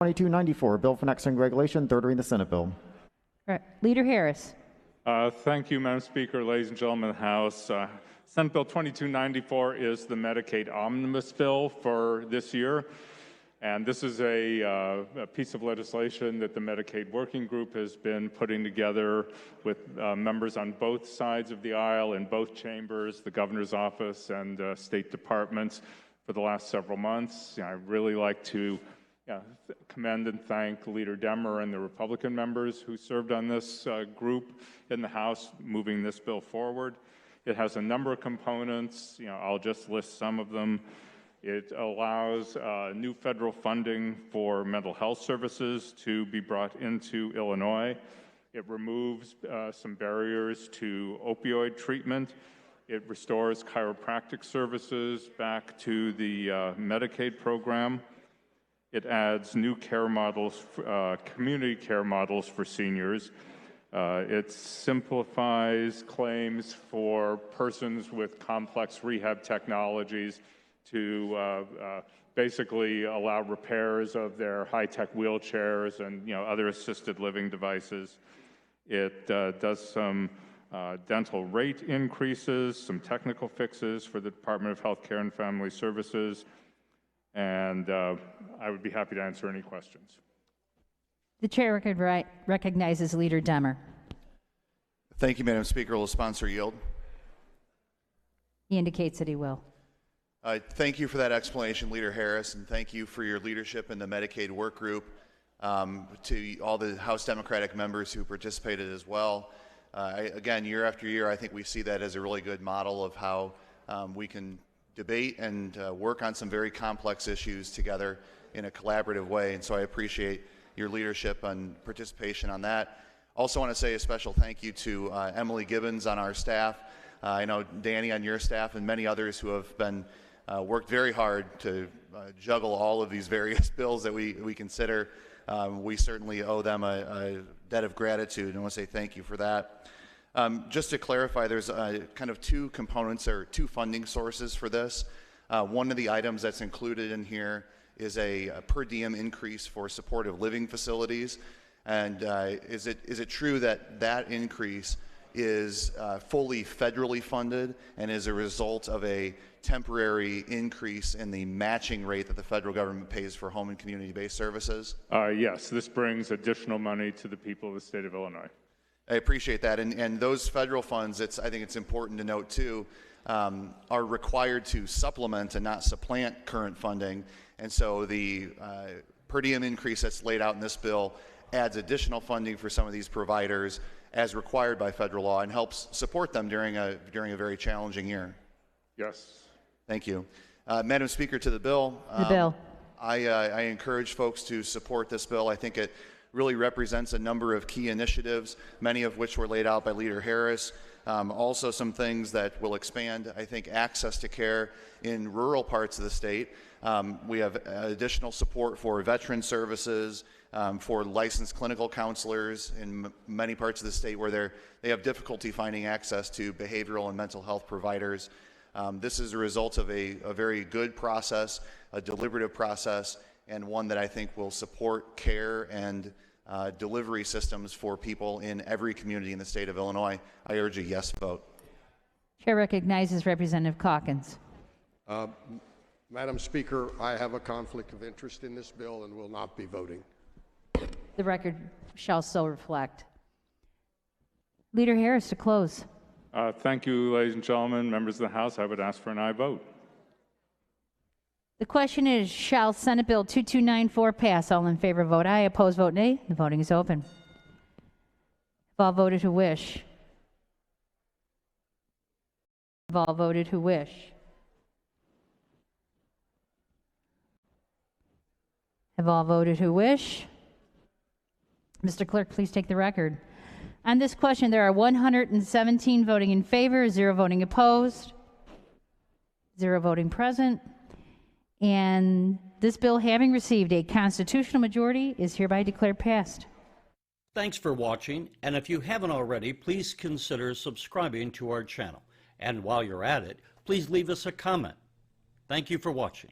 2294, Bill for Next Regulation, third reading the Senate bill. All right. Leader Harris. Thank you, Madam Speaker, ladies and gentlemen of the House. Senate Bill 2294 is the Medicaid omnibus bill for this year. And this is a piece of legislation that the Medicaid Working Group has been putting together with members on both sides of the aisle in both chambers, the governor's office and state departments for the last several months. I'd really like to commend and thank Leader Demmer and the Republican members who served on this group in the House moving this bill forward. It has a number of components. I'll just list some of them. It allows new federal funding for mental health services to be brought into Illinois. It removes some barriers to opioid treatment. It restores chiropractic services back to the Medicaid program. It adds new care models, community care models for seniors. It simplifies claims for persons with complex rehab technologies to basically allow repairs of their high-tech wheelchairs and other assisted living devices. It does some dental rate increases, some technical fixes for the Department of Health Care and Family Services, and I would be happy to answer any questions. The chair recognizes Leader Demmer. Thank you, Madam Speaker. Will the sponsor yield? He indicates that he will. Thank you for that explanation, Leader Harris, and thank you for your leadership in the Medicaid work group. To all the House Democratic members who participated as well. Again, year after year, I think we see that as a really good model of how we can debate and work on some very complex issues together in a collaborative way, and so I appreciate your leadership and participation on that. Also want to say a special thank you to Emily Gibbons on our staff. I know Danny on your staff and many others who have been worked very hard to juggle all of these various bills that we consider. We certainly owe them a debt of gratitude, and I want to say thank you for that. Just to clarify, there's kind of two components or two funding sources for this. One of the items that's included in here is a per diem increase for supportive living facilities. And is it true that that increase is fully federally funded and is a result of a temporary increase in the matching rate that the federal government pays for home and community-based services? Yes, this brings additional money to the people of the state of Illinois. I appreciate that. And those federal funds, I think it's important to note too, are required to supplement and not supplant current funding. And so the per diem increase that's laid out in this bill adds additional funding for some of these providers as required by federal law and helps support them during a very challenging year. Yes. Thank you. Madam Speaker, to the bill. I encourage folks to support this bill. I think it really represents a number of key initiatives, many of which were laid out by Leader Harris. Also some things that will expand, I think, access to care in rural parts of the state. We have additional support for veteran services, for licensed clinical counselors in many parts of the state where they have difficulty finding access to behavioral and mental health providers. This is a result of a very good process, a deliberative process, and one that I think will support care and delivery systems for people in every community in the state of Illinois. I urge a yes vote. Chair recognizes Representative Calkins. Madam Speaker, I have a conflict of interest in this bill and will not be voting. The record shall so reflect. Leader Harris to close. Thank you, ladies and gentlemen, members of the House. I would ask for an aye vote. The question is, shall Senate Bill 2294 pass? All in favor vote aye. Opposed vote nay. The voting is open. Have all voted who wish? Have all voted who wish? Have all voted who wish? Mr. Clerk, please take the record. On this question, there are 117 voting in favor, 0 voting opposed, 0 voting present. And this bill, having received a constitutional majority, is hereby declared passed. Thanks for watching, and if you haven't already, please consider subscribing to our channel. And while you're at it, please leave us a comment. Thank you for watching.